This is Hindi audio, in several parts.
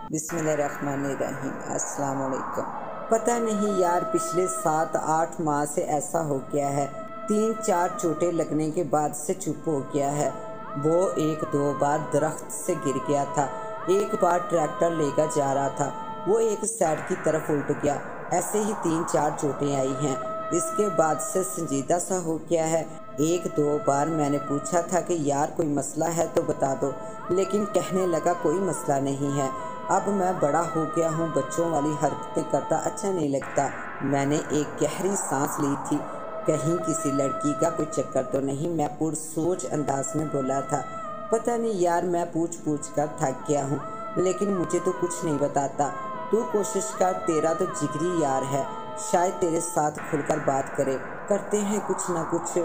बिस्मिल्लाहिर्रहमानिर्रहीम। अस्सलाम वालेकुम। पता नहीं यार, पिछले 7-8 माह से ऐसा हो गया है। 3-4 चोटें लगने के बाद से चुप हो गया है। वो 1-2 बार दरख्त से गिर गया था, एक बार ट्रैक्टर लेकर जा रहा था, वो एक साइड की तरफ उल्ट गया। ऐसे ही 3-4 चोटें आई हैं। इसके बाद से संजीदा सा हो गया है। 1-2 बार मैंने पूछा था कि यार कोई मसला है तो बता दो, लेकिन कहने लगा कोई मसला नहीं है। अब मैं बड़ा हो गया हूँ, बच्चों वाली हरकतें करता अच्छा नहीं लगता। मैंने एक गहरी सांस ली थी, कहीं किसी लड़की का कोई चक्कर तो नहीं, मैं पुरसोच अंदाज में बोला था। पता नहीं यार, मैं पूछ पूछ कर थक गया हूँ, लेकिन मुझे तो कुछ नहीं बताता। तू कोशिश कर, तेरा तो जिगरी यार है, शायद तेरे साथ खुलकर बात करे, करते हैं कुछ ना कुछ।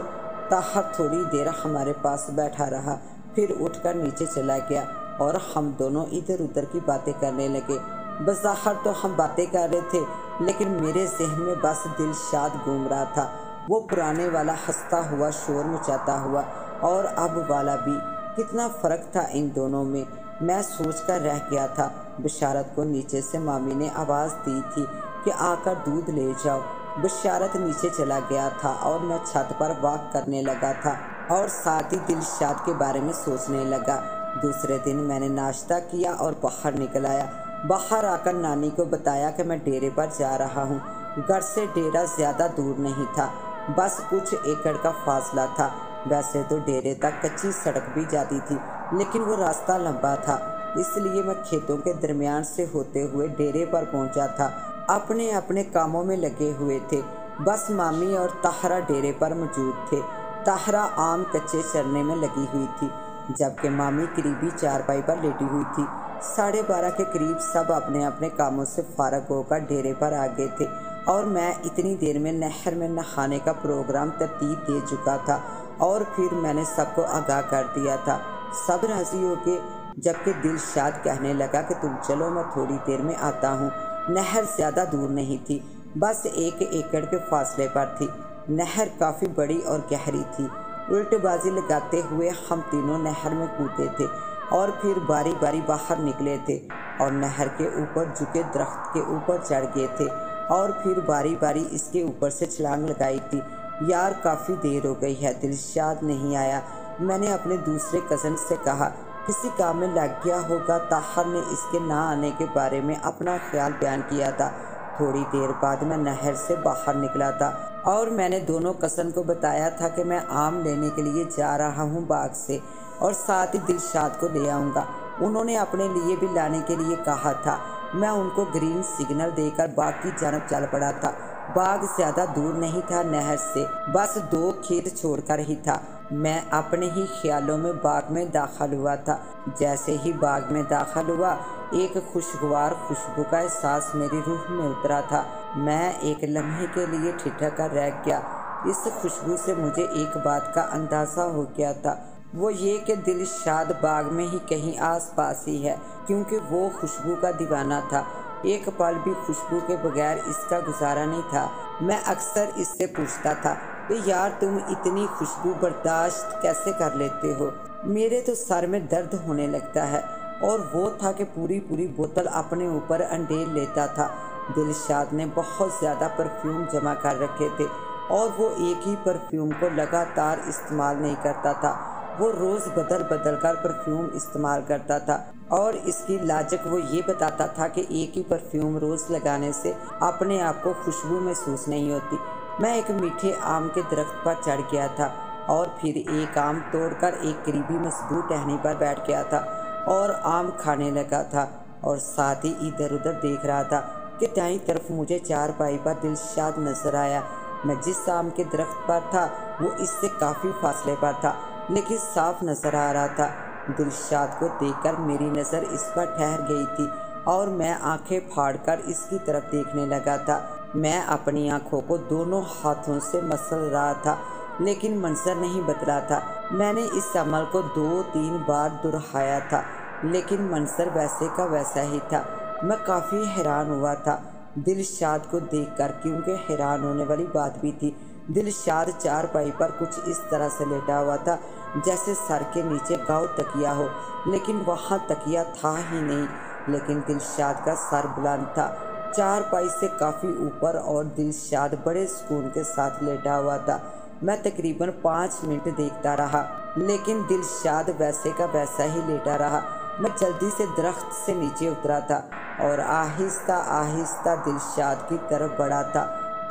ताहर थोड़ी देर हमारे पास बैठा रहा, फिर उठकर नीचे चला गया और हम दोनों इधर उधर की बातें करने लगे। बज़ाहिर तो हम बातें कर रहे थे, लेकिन मेरे जहन में बस दिलशाद घूम रहा था। वो पुराने वाला हंसता हुआ, शोर मचाता हुआ, और अब वाला भी। कितना फ़र्क था इन दोनों में, मैं सोच कर रह गया था। बशारत को नीचे से मामी ने आवाज़ दी थी कि आकर दूध ले जाओ। बशारत नीचे चला गया था और मैं छत पर वॉक करने लगा था और साथ ही दिलशाद के बारे में सोचने लगा। दूसरे दिन मैंने नाश्ता किया और बाहर निकल आया। बाहर आकर नानी को बताया कि मैं डेरे पर जा रहा हूँ। घर से डेरा ज़्यादा दूर नहीं था, बस कुछ एकड़ का फासला था। वैसे तो डेरे तक कच्ची सड़क भी जाती थी, लेकिन वो रास्ता लंबा था, इसलिए मैं खेतों के दरमियान से होते हुए डेरे पर पहुंचा था। अपने अपने कामों में लगे हुए थे, बस मामी और ताहरा डेरे पर मौजूद थे। ताहरा आम कच्चे चरने में लगी हुई थी, जबकि मामी करीबी चारपाई पर लेटी हुई थी। 12:30 के करीब सब अपने अपने कामों से फारग होकर डेरे पर आ गए थे और मैं इतनी देर में नहर में नहाने का प्रोग्राम तरतीब दे चुका था और फिर मैंने सबको आगाह कर दिया था। सब राज़ी हो गए, जबकि दिलशाद कहने लगा कि तुम चलो, मैं थोड़ी देर में आता हूँ। नहर ज़्यादा दूर नहीं थी, बस 1 एकड़ के फासले पर थी। नहर काफ़ी बड़ी और गहरी थी। उल्टबाजी लगाते हुए हम तीनों नहर में कूदे थे और फिर बारी बारी बाहर निकले थे और नहर के ऊपर झुके दरख्त के ऊपर चढ़ गए थे और फिर बारी बारी इसके ऊपर से छलांग लगाई थी। यार काफ़ी देर हो गई है, दिलशाद नहीं आया। मैंने अपने दूसरे कज़न से कहा, किसी काम में लग गया होगा। ताहर ने इसके ना आने के बारे में अपना ख्याल बयान किया था। थोड़ी देर बाद मैं नहर से बाहर निकला था और मैंने दोनों कज़न को बताया था कि मैं आम लेने के लिए जा रहा हूँ बाग से, और साथ ही दिलशाद को ले आऊँगा। उन्होंने अपने लिए भी लाने के लिए कहा था। मैं उनको ग्रीन सिग्नल देकर बाग की जानब चल पड़ा था। बाग ज़्यादा दूर नहीं था नहर से, बस 2 खेत छोड़कर ही था। मैं अपने ही ख्यालों में बाग में दाखिल हुआ था। जैसे ही बाग में दाखिल हुआ, एक खुशगवार खुशबू का एहसास मेरी रूह में उतरा था। मैं एक लम्हे के लिए ठिठक कर रह गया। इस खुशबू से मुझे एक बात का अंदाज़ा हो गया था, वो ये कि दिलशाद बाग में ही कहीं आस पास ही है, क्योंकि वो खुशबू का दीवाना था। एक पल भी खुशबू के बगैर इसका गुजारा नहीं था। मैं अक्सर इससे पूछता था कि यार तुम इतनी खुशबू बर्दाश्त कैसे कर लेते हो। मेरे तो सर में दर्द होने लगता है। और वो था कि पूरी पूरी बोतल अपने ऊपर अंडेल लेता था। दिलशाद ने बहुत ज़्यादा परफ्यूम जमा कर रखे थे और वो एक ही परफ्यूम को लगातार इस्तेमाल नहीं करता था। वो रोज़ बदल बदल कर परफ्यूम इस्तेमाल करता था और इसकी लाजक वो ये बताता था कि एक ही परफ्यूम रोज़ लगाने से अपने आप को खुशबू महसूस नहीं होती। मैं एक मीठे आम के दरख्त पर चढ़ गया था और फिर एक आम तोड़कर एक करीबी मजबूत टहनी पर बैठ गया था और आम खाने लगा था और साथ ही इधर उधर देख रहा था कि दाईं तरफ मुझे चारपाई पर दिलशाद नजर आया। मैं जिस आम के दरख्त पर था वो इससे काफ़ी फासले पर था, लेकिन साफ नजर आ रहा था। दिलशाद को देखकर मेरी नज़र इस पर ठहर गई थी और मैं आंखें फाड़कर इसकी तरफ देखने लगा था। मैं अपनी आंखों को दोनों हाथों से मसल रहा था, लेकिन मंजर नहीं बदला था। मैंने इस अमल को 2-3 बार दोहराया था, लेकिन मंजर वैसे का वैसा ही था। मैं काफ़ी हैरान हुआ था दिलशाद को देखकर, क्योंकि हैरान होने वाली बात भी थी। दिलशाद चारपाई पर कुछ इस तरह से लेटा हुआ था जैसे सर के नीचे गाँव तकिया हो, लेकिन वहाँ तकिया था ही नहीं। लेकिन दिलशाद का सर बुलंद था, चारपाई से काफ़ी ऊपर, और दिलशाद बड़े सुकून के साथ लेटा हुआ था। मैं तकरीबन 5 मिनट देखता रहा, लेकिन दिलशाद वैसे का वैसा ही लेटा रहा। मैं जल्दी से दरख्त से नीचे उतरा था और आहिस्ता आहिस्ता दिलशाद की तरफ बढ़ा था।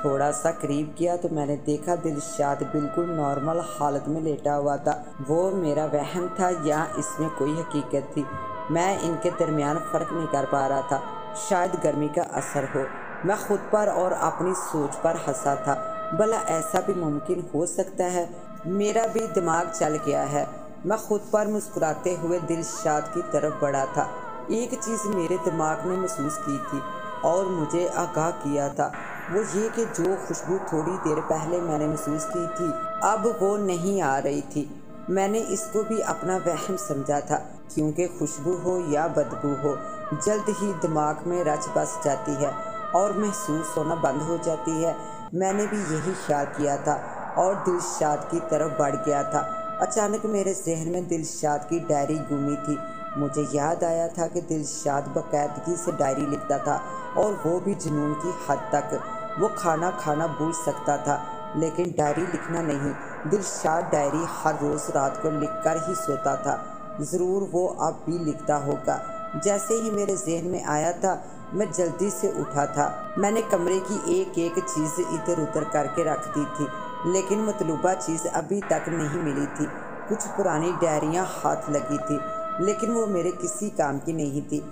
थोड़ा सा करीब किया तो मैंने देखा दिलशाद बिल्कुल नॉर्मल हालत में लेटा हुआ था। वो मेरा वहम था या इसमें कोई हकीकत थी, मैं इनके दरमियान फ़र्क नहीं कर पा रहा था। शायद गर्मी का असर हो। मैं खुद पर और अपनी सोच पर हंसा था। भला ऐसा भी मुमकिन हो सकता है? मेरा भी दिमाग चल गया है। मैं खुद पर मुस्कुराते हुए दिलशाद की तरफ बढ़ा था। एक चीज़ मेरे दिमाग ने महसूस की थी और मुझे आगाह किया था, वो ये कि जो खुशबू थोड़ी देर पहले मैंने महसूस की थी, अब वो नहीं आ रही थी। मैंने इसको भी अपना वहम समझा था, क्योंकि खुशबू हो या बदबू हो, जल्द ही दिमाग में रच बस जाती है और महसूस होना बंद हो जाती है। मैंने भी यही ख्याल किया था और दिलशाद की तरफ बढ़ गया था। अचानक मेरे जहन में दिलशाद की डायरी घूमी थी। मुझे याद आया था कि दिलशाद बाकायदगी से डायरी लिखता था, और वो भी जुनून की हद तक। वो खाना खाना भूल सकता था, लेकिन डायरी लिखना नहीं। दिलशाद डायरी हर रोज़ रात को लिख कर ही सोता था। ज़रूर वो अब भी लिखता होगा। जैसे ही मेरे जहन में आया था, मैं जल्दी से उठा था। मैंने कमरे की एक एक चीज़ इधर उधर करके रख दी थी, लेकिन मतलूबा चीज़ अभी तक नहीं मिली थी। कुछ पुरानी डायरियाँ हाथ लगी थी, लेकिन वो मेरे किसी काम की नहीं थी।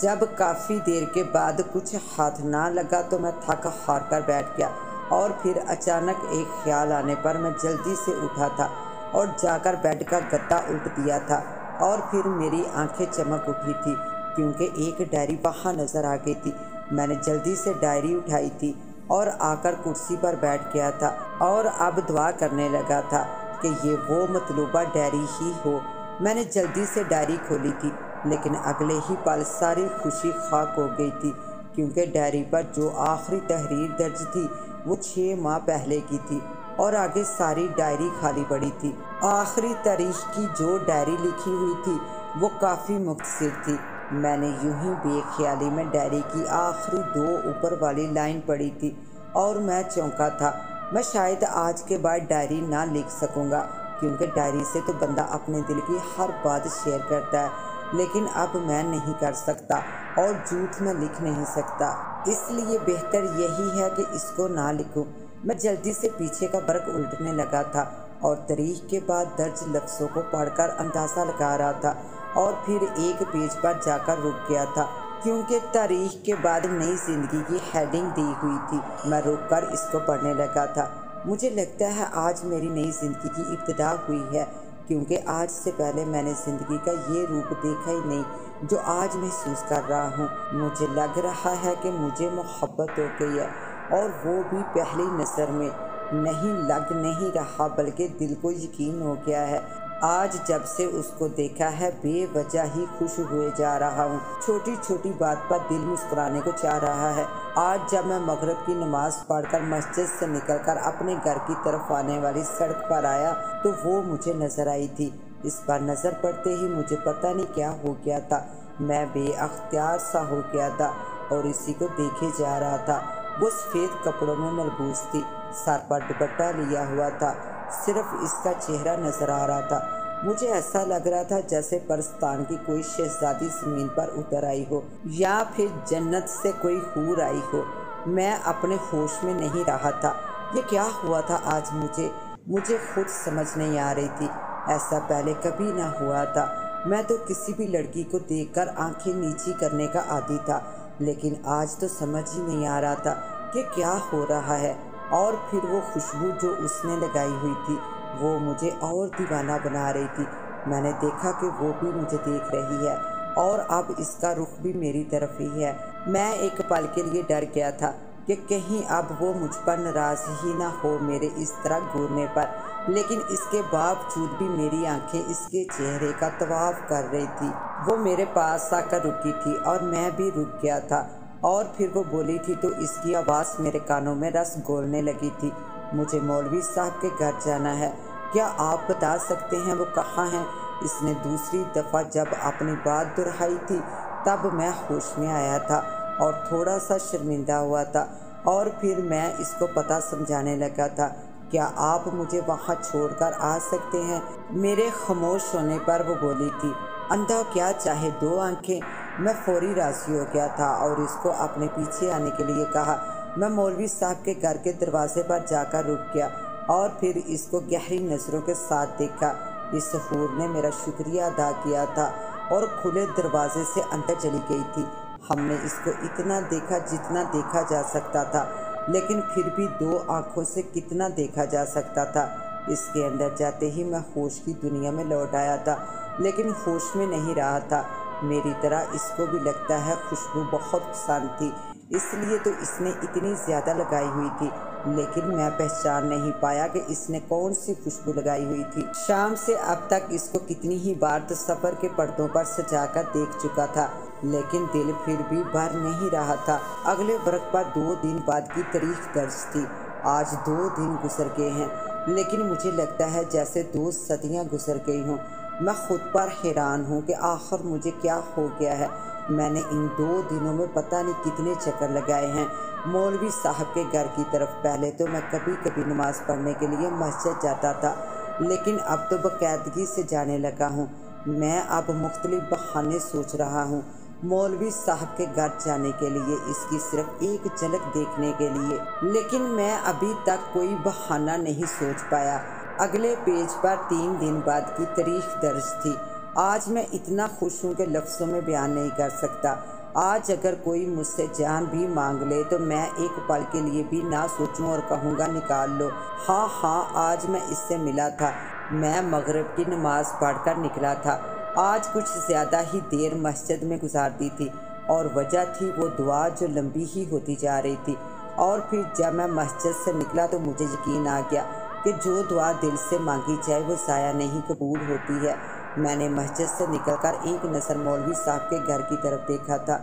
जब काफ़ी देर के बाद कुछ हाथ ना लगा तो मैं थक हार कर बैठ गया, और फिर अचानक एक ख्याल आने पर मैं जल्दी से उठा था और जाकर बेड का गद्दा उल्ट दिया था, और फिर मेरी आंखें चमक उठी थी क्योंकि एक डायरी वहाँ नज़र आ गई थी। मैंने जल्दी से डायरी उठाई थी और आकर कुर्सी पर बैठ गया था, और अब दुआ करने लगा था कि ये वो मतलूबा डायरी ही हो। मैंने जल्दी से डायरी खोली थी, लेकिन अगले ही पल सारी खुशी खाक हो गई थी, क्योंकि डायरी पर जो आखिरी तहरीर दर्ज थी वो 6 माह पहले की थी, और आगे सारी डायरी खाली पड़ी थी। आखिरी तारीख की जो डायरी लिखी हुई थी वो काफ़ी मुख्तसर थी। मैंने यूं ही बेख्याली में डायरी की आखिरी 2 ऊपर वाली लाइन पढ़ी थी, और मैं चौंका था। मैं शायद आज के बाद डायरी ना लिख सकूंगा, क्योंकि डायरी से तो बंदा अपने दिल की हर बात शेयर करता है, लेकिन अब मैं नहीं कर सकता और झूठ में लिख नहीं सकता। इसलिए बेहतर यही है कि इसको ना लिखूं। मैं जल्दी से पीछे का वर्क उल्टने लगा था और तारीख के बाद दर्ज लफ्ज़ों को पढ़कर अंदाज़ा लगा रहा था, और फिर एक पेज पर जाकर रुक गया था, क्योंकि तारीख के बाद नई ज़िंदगी की हेडिंग दी हुई थी। मैं रुककर इसको पढ़ने लगा था। मुझे लगता है आज मेरी नई ज़िंदगी की इब्तिदा हुई है, क्योंकि आज से पहले मैंने ज़िंदगी का ये रूप देखा ही नहीं जो आज महसूस कर रहा हूँ। मुझे लग रहा है कि मुझे मोहब्बत हो गई है, और वो भी पहली नज़र में। नहीं लग नहीं रहा, बल्कि दिल को यकीन हो गया है। आज जब से उसको देखा है बेवजह ही खुश हुए जा रहा हूँ। छोटी छोटी बात पर दिल मुस्कुराने को चाह रहा है। आज जब मैं मगरिब की नमाज पढ़कर मस्जिद से निकलकर अपने घर की तरफ आने वाली सड़क पर आया तो वो मुझे नज़र आई थी। इस पर नज़र पड़ते ही मुझे पता नहीं क्या हो गया था। मैं बेअख्तियार सा हो गया था और इसी को देखे जा रहा था। वो सफ़ेद कपड़ों में मलबूस थी, सर पर दुपट्टा लिया हुआ था, सिर्फ इसका चेहरा नज़र आ रहा था। मुझे ऐसा लग रहा था जैसे परस्तान की कोई शहजादी ज़मीन पर उतर आई हो, या फिर जन्नत से कोई हूर आई हो। मैं अपने होश में नहीं रहा था। ये क्या हुआ था आज मुझे खुद समझ नहीं आ रही थी। ऐसा पहले कभी ना हुआ था। मैं तो किसी भी लड़की को देखकर आंखें नीची करने का आदी था, लेकिन आज तो समझ ही नहीं आ रहा था कि क्या हो रहा है। और फिर वो खुशबू जो उसने लगाई हुई थी वो मुझे और दीवाना बना रही थी। मैंने देखा कि वो भी मुझे देख रही है, और अब इसका रुख भी मेरी तरफ ही है। मैं एक पल के लिए डर गया था कि कहीं अब वो मुझ पर नाराज़ ही ना हो मेरे इस तरह घूरने पर, लेकिन इसके बावजूद भी मेरी आंखें इसके चेहरे का तवाफ कर रही थी। वो मेरे पास आकर रुकी थी और मैं भी रुक गया था, और फिर वो बोली थी तो इसकी आवाज़ मेरे कानों में रस घोलने लगी थी। मुझे मौलवी साहब के घर जाना है, क्या आप बता सकते हैं वो कहाँ हैं? इसने दूसरी दफ़ा जब अपनी बात दोहराई थी तब मैं होश में आया था और थोड़ा सा शर्मिंदा हुआ था, और फिर मैं इसको पता समझाने लगा था। क्या आप मुझे वहाँ छोड़कर आ सकते हैं? मेरे खामोश होने पर वो बोली थी, अंधा क्या चाहे दो आंखें। मैं फौरी राज़ी हो गया था और इसको अपने पीछे आने के लिए कहा। मैं मौलवी साहब के घर के दरवाजे पर जाकर रुक गया और फिर इसको गहरी नज़रों के साथ देखा। इस हूर ने मेरा शुक्रिया अदा किया था और खुले दरवाजे से अंदर चली गई थी। हमने इसको इतना देखा जितना देखा जा सकता था, लेकिन फिर भी दो आंखों से कितना देखा जा सकता था। इसके अंदर जाते ही मैं होश की दुनिया में लौट आया था, लेकिन होश में नहीं रहा था। मेरी तरह इसको भी लगता है खुशबू बहुत पसंद थी, इसलिए तो इसने इतनी ज़्यादा लगाई हुई थी, लेकिन मैं पहचान नहीं पाया कि इसने कौन सी खुशबू लगाई हुई थी। शाम से अब तक इसको कितनी ही बार तो सफ़र के पर्दों पर सजाकर देख चुका था, लेकिन दिल फिर भी भर नहीं रहा था। अगले वर्क पर 2 दिन बाद की तारीख दर्ज थी। आज 2 दिन गुजर गए हैं, लेकिन मुझे लगता है जैसे 2 सदियाँ गुजर गई हों। मैं खुद पर हैरान हूँ कि आखिर मुझे क्या हो गया है। मैंने इन 2 दिनों में पता नहीं कितने चक्कर लगाए हैं मौलवी साहब के घर की तरफ। पहले तो मैं कभी कभी नमाज़ पढ़ने के लिए मस्जिद जाता था, लेकिन अब तो बाकायदगी से जाने लगा हूँ। मैं अब मुख्तलिफ बहाने सोच रहा हूँ मौलवी साहब के घर जाने के लिए, इसकी सिर्फ एक झलक देखने के लिए, लेकिन मैं अभी तक कोई बहाना नहीं सोच पाया। अगले पेज पर 3 दिन बाद की तारीख दर्ज थी। आज मैं इतना खुश हूँ कि लफ्ज़ों में बयान नहीं कर सकता। आज अगर कोई मुझसे जान भी मांग ले तो मैं एक पल के लिए भी ना सोचूं और कहूँगा निकाल लो। हाँ, आज मैं इससे मिला था। मैं मगरिब की नमाज़ पढ़कर निकला था। आज कुछ ज़्यादा ही देर मस्जिद में गुजार दी थी और वजह थी वो दुआ जो लंबी ही होती जा रही थी। और फिर जब मैं मस्जिद से निकला तो मुझे यकीन आ गया कि जो दुआ दिल से मांगी जाए वो ज़ाया नहीं कबूल होती है। मैंने मस्जिद से निकलकर एक नज़र मौलवी साहब के घर की तरफ देखा था,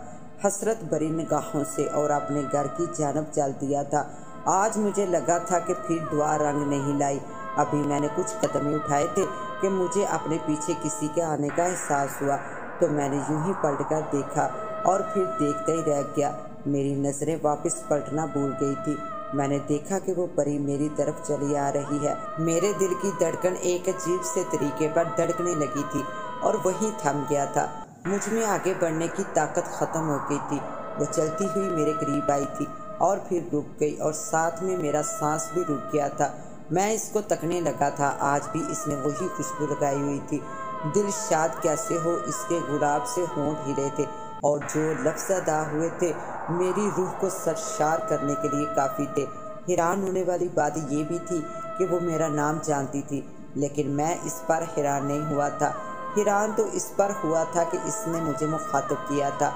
हसरत भरी निगाहों से, और अपने घर की जानब चल दिया था। आज मुझे लगा था कि फिर दुआ रंग नहीं लाई। अभी मैंने कुछ कदम उठाए थे कि मुझे अपने पीछे किसी के आने का एहसास हुआ, तो मैंने यूं ही पलटकर देखा और फिर देखते ही रह गया। मेरी नज़रें वापस पलटना भूल गई थी। मैंने देखा कि वो परी मेरी तरफ चली आ रही है। मेरे दिल की धड़कन एक अजीब से तरीके पर धड़कने लगी थी और वहीं थम गया था। मुझ में आगे बढ़ने की ताकत ख़त्म हो गई थी। वो चलती हुई मेरे करीब आई थी और फिर रुक गई, और साथ में मेरा सांस भी रुक गया था। मैं इसको तकने लगा था। आज भी इसने वही खुशबू लगाई हुई थी। दिल शाद कैसे हो, इसके गुलाब से होंठ हिले थे और जो लफ्ज़ अदा हुए थे मेरी रूह को सरशार करने के लिए काफ़ी थे। हैरान होने वाली बात ये भी थी कि वो मेरा नाम जानती थी, लेकिन मैं इस पर हैरान नहीं हुआ था। हैरान तो इस पर हुआ था कि इसने मुझे मुखातब किया था।